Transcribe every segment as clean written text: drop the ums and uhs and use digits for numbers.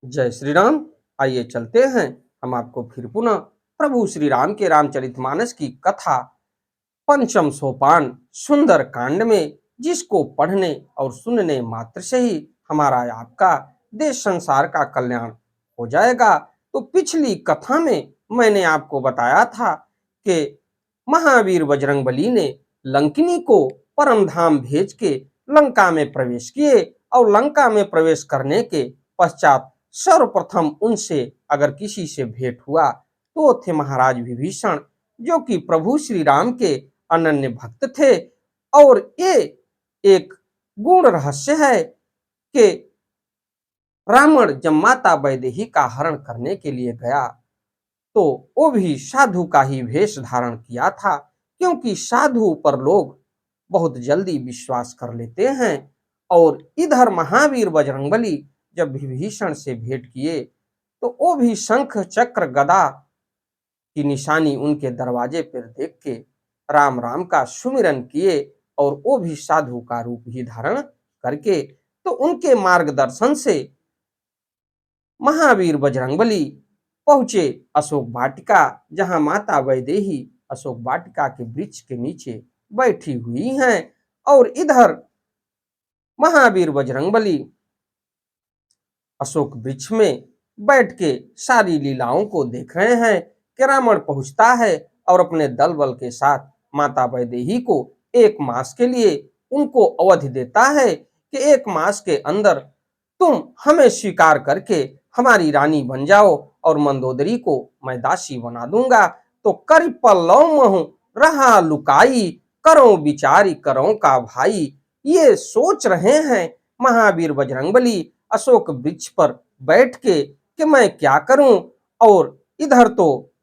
जय श्री राम। आइए चलते हैं हम आपको फिर पुनः प्रभु श्री राम के रामचरितमानस की कथा पंचम सोपान सुंदर कांड में, जिसको पढ़ने और सुनने मात्र से ही हमारा आपका देश संसार का कल्याण हो जाएगा। तो पिछली कथा में मैंने आपको बताया था कि महावीर बजरंगबली ने लंकिनी को परम धाम भेज के लंका में प्रवेश किए और लंका में प्रवेश करने के पश्चात सर्वप्रथम उनसे अगर किसी से भेंट हुआ तो थे महाराज विभीषण, जो कि प्रभु श्री राम के अनन्य भक्त थे। और ये एक गुण रहस्य है कि रावण जब माता वैदेही का हरण करने के लिए गया तो वो भी साधु का ही वेश धारण किया था, क्योंकि साधु पर लोग बहुत जल्दी विश्वास कर लेते हैं। और इधर महावीर बजरंगबली जब विभीषण से भेंट किए तो वो भी शंख चक्र गदा की निशानी उनके दरवाजे पर देख के राम राम का सुमिरन किए, और वो भी साधु का रूप ही धारण करके। तो उनके मार्गदर्शन से महावीर बजरंगबली पहुंचे अशोक वाटिका, जहां माता वैदेही अशोक वाटिका के वृक्ष के नीचे बैठी हुई हैं। और इधर महावीर बजरंगबली अशोक वृक्ष में बैठ के सारी लीलाओं को देख रहे हैं कि रावण पहुंचता है और अपने दल बल के साथ माता वैदेही को 1 मास के लिए उनको अवधि देता है कि 1 मास के अंदर तुम हमें स्वीकार करके हमारी रानी बन जाओ और मंदोदरी को मैं दासी बना दूंगा। तो कर पल्लव महु रहा लुकाई, करो विचारी करो का भाई। ये सोच रहे हैं महावीर बजरंगबली अशोक वृक्ष पर बैठ के कि मैं क्या करूं। और इधर तो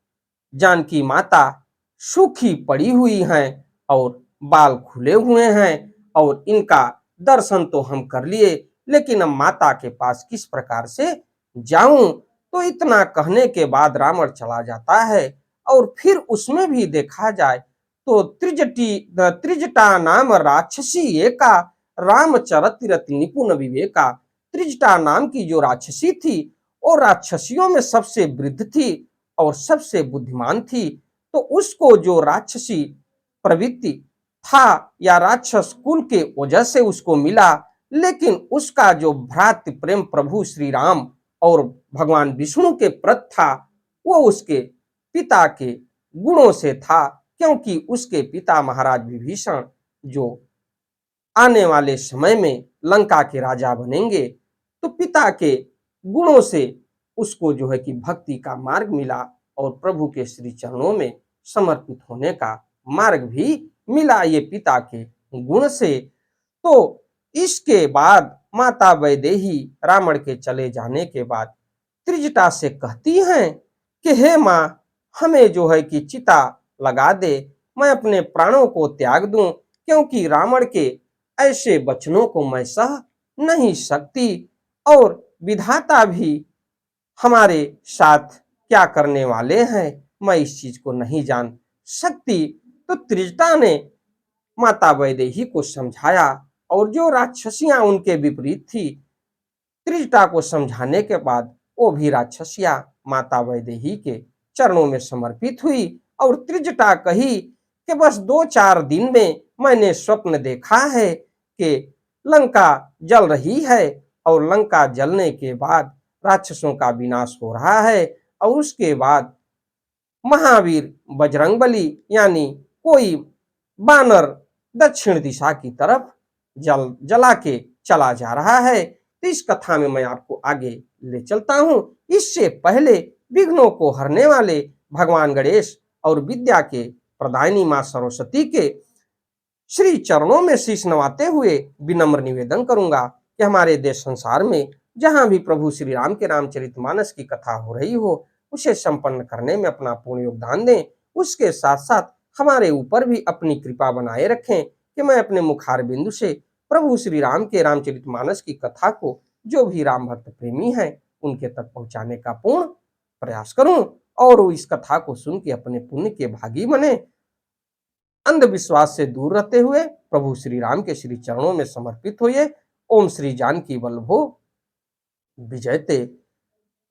जानकी माता सूखी पड़ी हुई हैं और बाल खुले हुए हैं, और इनका दर्शन तो हम कर लिए, लेकिन अब माता के पास किस प्रकार से जाऊं। तो इतना कहने के बाद रावण चला जाता है। और फिर उसमें भी देखा जाए तो त्रिजटा नाम राक्षसी एका, रामचरित निपुण विवेका। त्रिजटा नाम की जो राक्षसी थी वो राक्षसियों में सबसे वृद्ध थी और सबसे बुद्धिमान थी। तो उसको जो राक्षसी प्रवृत्ति था या राक्षस कुल के वजह से उसको मिला, लेकिन उसका जो भ्रातृ प्रेम प्रभु श्री राम और भगवान विष्णु के प्रति था वो उसके पिता के गुणों से था, क्योंकि उसके पिता महाराज विभीषण जो आने वाले समय में लंका के राजा बनेंगे, तो पिता के गुणों से उसको जो है कि भक्ति का मार्ग मिला और प्रभु के श्री चरणों में समर्पित होने का मार्ग भी मिला, ये पिता के गुण से। तो इसके बाद माता वैदेही रावण के चले जाने के बाद त्रिजटा से कहती हैं कि हे माँ, हमें जो है कि चिता लगा दे, मैं अपने प्राणों को त्याग दूं, क्योंकि रावण के ऐसे वचनों को मैं सह नहीं सकती। और विधाता भी हमारे साथ क्या करने वाले हैं मैं इस चीज को नहीं जान सकती। तो त्रिजटा ने माता वैदेही को समझाया, और जो राक्षसियां उनके विपरीत थी त्रिजटा को समझाने के बाद वो भी राक्षसियां माता वैदेही के चरणों में समर्पित हुई। और त्रिजटा कही कि बस 2-4 दिन में मैंने स्वप्न देखा है कि लंका जल रही है और लंका जलने के बाद राक्षसों का विनाश हो रहा है, और उसके बाद महावीर बजरंगबली यानी कोई बानर दक्षिण दिशा की तरफ जला के चला जा रहा है। तो इस कथा में मैं आपको आगे ले चलता हूं। इससे पहले विघ्नों को हरने वाले भगवान गणेश और विद्या के प्रदायिनी मां सरस्वती के श्री चरणों में शीश नवाते हुए विनम्र निवेदन करूंगा कि हमारे देश संसार में जहां भी प्रभु श्री राम के रामचरितमानस की कथा हो रही हो उसे संपन्न करने में अपना पूर्ण योगदान दें। उसके साथ साथ हमारे ऊपर भी अपनी कृपा बनाए रखें कि मैं अपने मुखार बिंदु से प्रभु श्री राम के रामचरितमानस की कथा को जो भी राम भक्त प्रेमी हैं उनके तक पहुंचाने का पूर्ण प्रयास करूं, और इस कथा को सुन के अपने पुण्य के भागी बने। अंधविश्वास से दूर रहते हुए प्रभु श्री राम के श्री चरणों में समर्पित होइए। ओम श्री जानकी वल्लभो विजयते।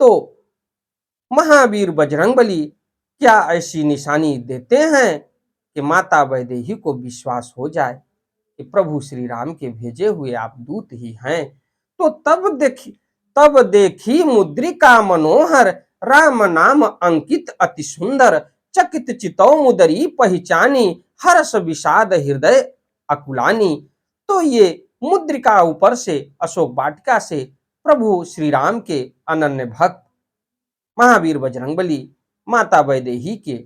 तो महावीर बजरंगबली क्या ऐसी निशानी देते हैं कि माता वैदेही को विश्वास हो जाए कि प्रभु श्री राम के भेजे हुए आप दूत ही हैं। तो तब देखी मुद्रिका मनोहर, राम नाम अंकित अति सुंदर, चकित चितौ मुदरी पहचानी, हर्ष विषाद हृदय अकुलानी। तो ये मुद्रिका ऊपर से अशोक वाटिका से प्रभु श्री राम के अनन्य भक्त महावीर बजरंगबली माता वैदेही के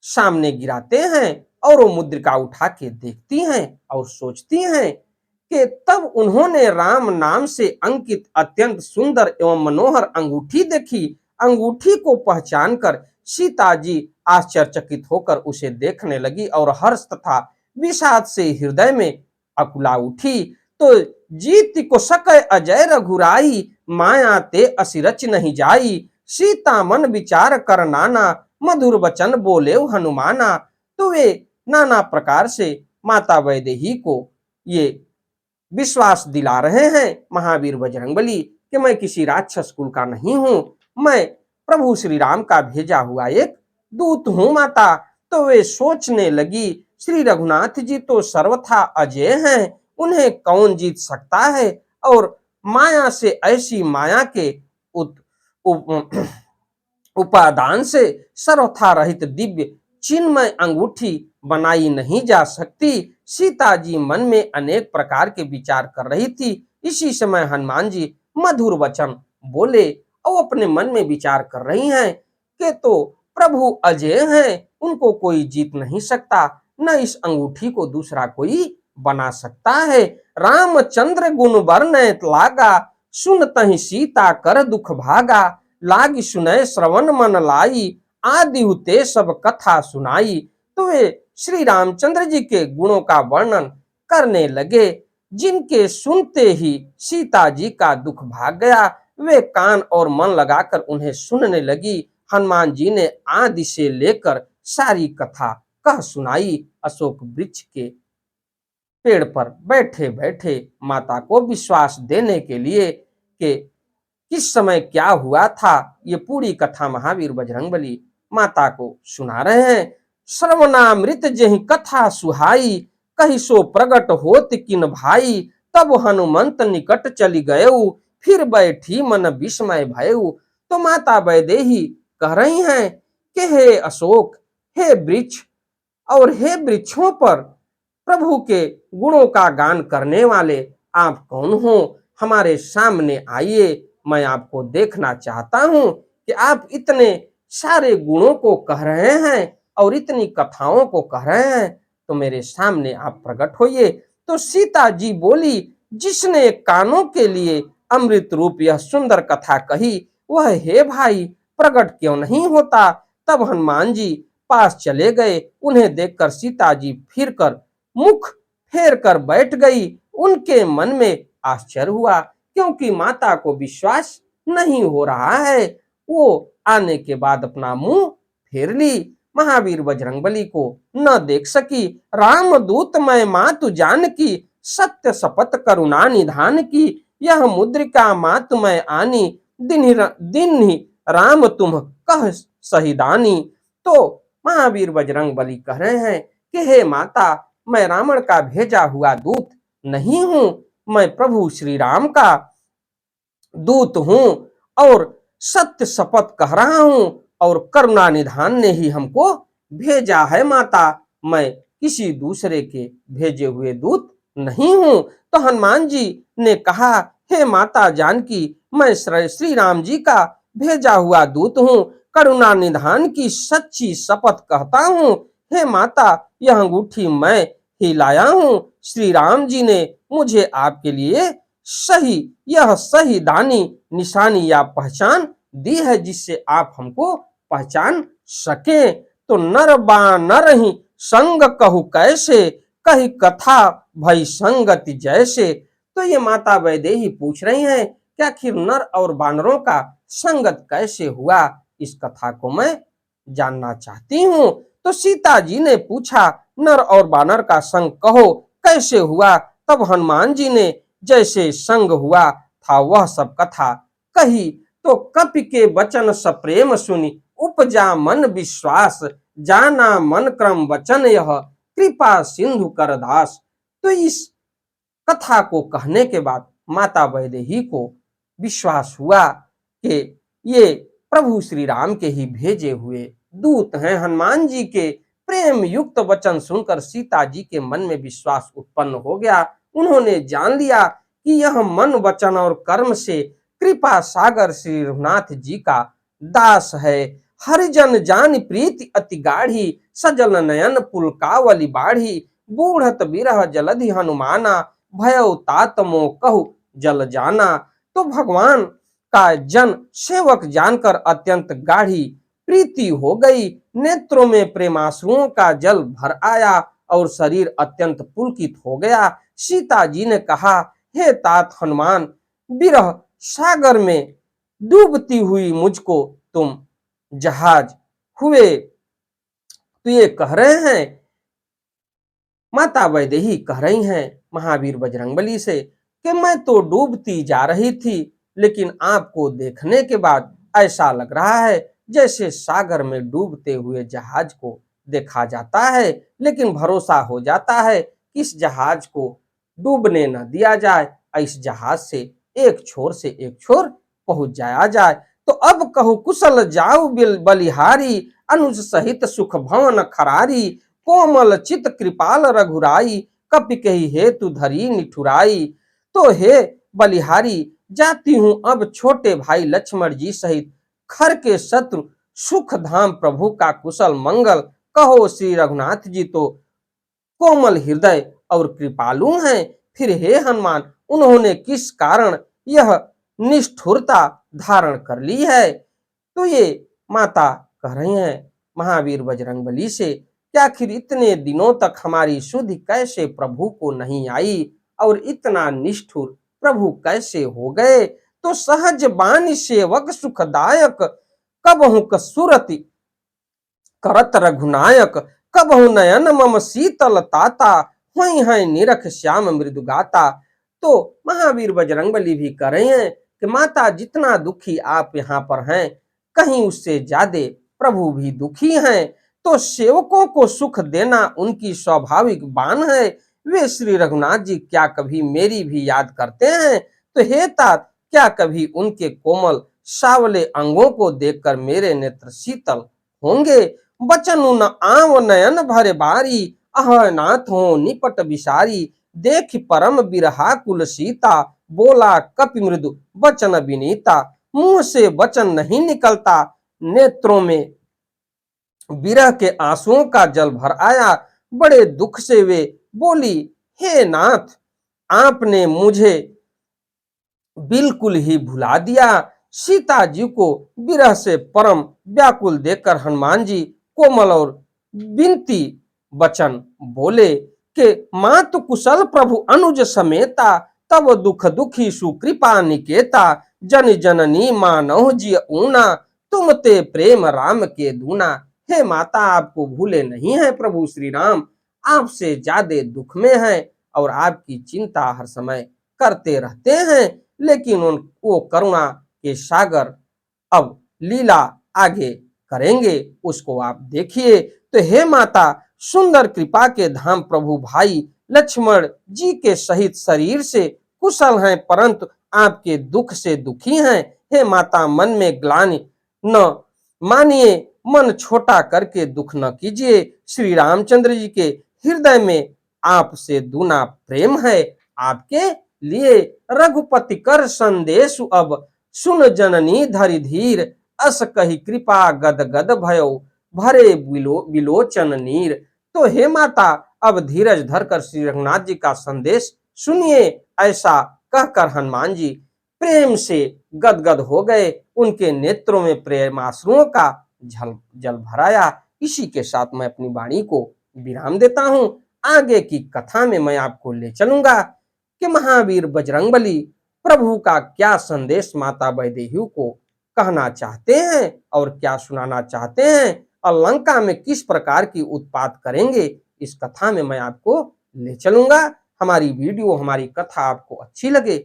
सामने गिराते हैं और वो मुद्रिका उठा के देखती हैं और सोचती हैं कि तब उन्होंने राम नाम से अंकित अत्यंत सुंदर एवं मनोहर अंगूठी देखी। अंगूठी को पहचान कर सीता जी आश्चर्यचकित होकर उसे देखने लगी और हर्ष तथा विषाद से हृदय में अकुला उठी। तो जीत को सकै अजय रघुराई, माया ते असिरच नहीं जाई, सीता मन विचार कर नाना, मधुर वचन बोले हनुमाना। तो वे नाना प्रकार से माता वैदेही को ये विश्वास दिला रहे हैं महावीर बजरंगबली कि मैं किसी राक्षस कुल का नहीं हूं, मैं प्रभु श्री राम का भेजा हुआ एक दूत हूं माता। तो वे सोचने लगी श्री रघुनाथ जी तो सर्वथा अजय हैं, उन्हें कौन जीत सकता है। और माया से ऐसी माया के उपादान से सर्वथा रहित दिव्य चिन्मय अंगूठी बनाई नहीं जा सकती। सीता जी मन में अनेक प्रकार के विचार कर रही थी। इसी समय हनुमान जी मधुर वचन बोले और अपने मन में विचार कर रही हैं कि तो प्रभु अजय हैं, उनको कोई जीत नहीं सकता, न इस अंगूठी को दूसरा कोई बना सकता है। रामचंद्र गुण वर्णित लागा, सुनतहि सीता कर दुख भागा, लागी सुनय श्रवण मन लाई, आदि हुते सब कथा सुनाई। तो वे श्री रामचंद्र जी के गुणों का वर्णन करने लगे, जिनके सुनते ही सीता जी का दुख भाग गया। वे कान और मन लगाकर उन्हें सुनने लगी। हनुमान जी ने आदि से लेकर सारी कथा कह सुनाई। अशोक वृक्ष के पेड़ पर बैठे बैठे माता को विश्वास देने के लिए कि किस समय क्या हुआ था, ये पूरी कथा महावीर बजरंगबली माता को सुना रहे हैं। श्रवणामृत जहि कथा सुहाई, कही सो प्रगट होत किन भाई, तब हनुमंत निकट चली गयऊ, फिर बैठी मन विस्मय भयऊ। तो माता वैदेही कह रही हैं कि हे अशोक, हे वृक्ष और हे वृक्षों पर प्रभु के गुणों का गान करने वाले आप कौन हो, हमारे सामने आइए, मैं आपको देखना चाहता हूं कि आप इतने सारे गुणों को कह रहे हैं और इतनी कथाओं को कह रहे हैं, तो मेरे सामने आप प्रकट होइए। तो सीता जी बोली, जिसने कानों के लिए अमृत रूप यह सुंदर कथा कही, वह हे भाई प्रकट क्यों नहीं होता। तब हनुमान जी पास चले गए। उन्हें देखकर सीता जी फिर कर मुख फेर कर बैठ गई। उनके मन में आश्चर्य हुआ, क्योंकि माता को विश्वास नहीं हो रहा है। वो आने के बाद अपना मुंह फेर ली, महावीर बजरंगबली को न देख सकी। रामदूत मैं मातु जान की, सत्य शपथ करुणा निधान की, यह मुद्रिका मातु मैं आनी, दिन ही राम तुम कह सहिदानी। तो महावीर बजरंगबली कह रहे हैं कि हे माता, मैं रावण का भेजा हुआ दूत नहीं हूं, मैं प्रभु श्री राम का दूत हूं और सत्य शपथ कह रहा हूं, और करुणा निधान ने ही हमको भेजा है माता, मैं किसी दूसरे के भेजे हुए दूत नहीं हूं। तो हनुमान जी ने कहा, हे माता जानकी, मैं श्री राम जी का भेजा हुआ दूत हूं, करुणा निधान की सच्ची शपथ कहता हूं। हे माता, यह अंगूठी मैं ही लाया हूं, श्री राम जी ने मुझे आपके लिए यह सही दानी निशानी या पहचान दी है, जिससे आप हमको पहचान सके। तो नर बानर ही संग कहु कैसे, कही कथा भई संगति जैसे। तो ये माता वैदेही पूछ रही हैं कि आखिर नर और बानरों का संगत कैसे हुआ, इस कथा को मैं जानना चाहती हूँ। तो सीता जी ने पूछा, नर और बानर का संग कहो कैसे हुआ। तब हनुमान जी ने जैसे संग हुआ था वह सब कथा कही। तो तो कपि के वचन सप्रेम सुनि उपजा मन विश्वास, जाना मन क्रम वचन यह कृपा सिंधु कर दास। तो इस कथा को कहने के बाद माता वैदेही को विश्वास हुआ कि ये प्रभु श्री राम के ही भेजे हुए दूत हैं। हनुमान जी के प्रेम युक्त वचन सुनकर सीता जी के मन में विश्वास उत्पन्न हो गया। उन्होंने जान लिया कि यह मन वचन और कर्म से कृपा सागर श्री रघुनाथ जी का दास है। हरिजन जान प्रीति अति गाढ़ी, सजल नयन पुलकावली बाढ़ी, बूढ़त बिरह जलधि हनुमाना, भयउ तात मोह कहु जल जाना। तो भगवान का जन सेवक जानकर अत्यंत गाढ़ी प्रीति हो गई, नेत्रों में प्रेमाश्रुओं का जल भर आया और शरीर अत्यंत पुलकित हो गया। सीता जी ने कहा, हे तात हनुमान, विरह सागर में डूबती हुई मुझको तुम जहाज हुए। तो ये कह रहे हैं, माता वैदेही कह रही हैं महावीर बजरंगबली से कि मैं तो डूबती जा रही थी, लेकिन आपको देखने के बाद ऐसा लग रहा है जैसे सागर में डूबते हुए जहाज को देखा जाता है, लेकिन भरोसा हो जाता है कि इस जहाज को डूबने न दिया जाए, इस जहाज से एक छोर से एक छोर पहुंच जाया जाए। तो अब कहूं कुशल जाऊ बलिहारी, अनुज सहित सुख भवन खरारी, कोमल चित कृपाल रघुराई, कपि कही हेतु धरी निठुराई। तो हे बलिहारी, जाती हूं अब छोटे भाई लक्ष्मण जी सहित खर के शत्रु सुख धाम प्रभु का कुशल मंगल। कहो श्री रघुनाथ जी तो कोमल हृदय और कृपालु हैं, फिर हे हनुमान, उन्होंने किस कारण यह निष्ठुरता धारण कर ली है। तो ये माता कह रही हैं महावीर बजरंगबली से कि आखिर इतने दिनों तक हमारी सुधि कैसे प्रभु को नहीं आई और इतना निष्ठुर प्रभु कैसे हो गए। तो सहज बानी सेवक सुखदायक, कबहु कसुरति करत रघुनायक, कबहु नयन मम शीतल ताता, हुई है निरख श्याम मृदु गाता। तो महावीर बजरंगबली भी कह रहे हैं कि माता, जितना दुखी आप यहाँ पर हैं, कहीं उससे ज्यादा प्रभु भी दुखी हैं। तो सेवकों को सुख देना उनकी स्वाभाविक बान है। वे श्री रघुनाथ जी क्या कभी मेरी भी याद करते हैं? तो हे तात, क्या कभी उनके कोमल सावले अंगों को देखकर मेरे नेत्र शीतल होंगे? बचनु न आव नयन भरे बारी, अह नाथ हो निपट बिसारी, देख परम बिरहा कुल सीता, बोला कपि मृदु बचन विनीता। मुंह से वचन नहीं निकलता, नेत्रों में विरह के आंसुओं का जल भर आया। बड़े दुख से वे बोली, हे नाथ, आपने मुझे बिल्कुल ही भुला दिया। सीता जी को विरह से परम व्याकुल देखकर हनुमान जी कोमल और विनती वचन बोले कि मात कुशल प्रभु अनुज समेता, तब दुख दुखी सुकृपा निकेता, जन जननी मानव जी ऊना, तुम ते प्रेम राम के दूना। हे माता, आपको भूले नहीं है प्रभु श्री राम, आपसे ज्यादा दुख में हैं और आपकी चिंता हर समय करते रहते हैं, लेकिन वो करुणा के सागर अब लीला आगे करेंगे, उसको आप देखिए। तो हे माता, सुंदर कृपा के धाम प्रभु भाई लक्ष्मण जी के सहित शरीर से कुशल हैं, परंतु आपके दुख से दुखी हैं। हे माता, मन में ग्लानि न मानिए, मन छोटा करके दुख न कीजिए। श्री रामचंद्र जी के हृदय में आपसे दूना प्रेम है। आपके लिए रघुपति कर संदेश अब, सुन जननी धरि धीर, अस कही कृपा गद गद भयो, भरे बिलोचन नीर। तो हे माता, अब धीरज धरकर श्री रघुनाथ जी का संदेश सुनिए। ऐसा कहकर हनुमान जी प्रेम से गदगद हो गए, उनके नेत्रों में प्रेमाश्रुओं का जल भराया। इसी के साथ मैं अपनी वाणी को विराम देता हूं। आगे की कथा में मैं आपको ले चलूंगा कि महावीर बजरंगबली प्रभु का क्या संदेश माता वैदेही को कहना चाहते हैं और क्या सुनाना चाहते हैं, और लंका में किस प्रकार की उत्पात करेंगे, इस कथा में मैं आपको ले चलूंगा। हमारी वीडियो, हमारी कथा आपको अच्छी लगे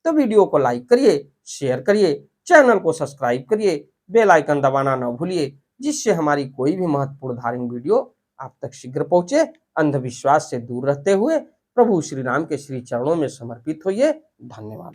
तो वीडियो को लाइक करिए, शेयर करिए, चैनल को सब्सक्राइब करिए, बेल आइकन दबाना न भूलिए, जिससे हमारी कोई भी महत्वपूर्ण धार्मिक वीडियो आप तक शीघ्र पहुंचे। अंधविश्वास से दूर रहते हुए प्रभु श्री राम के श्री चरणों में समर्पित होइए। धन्यवाद।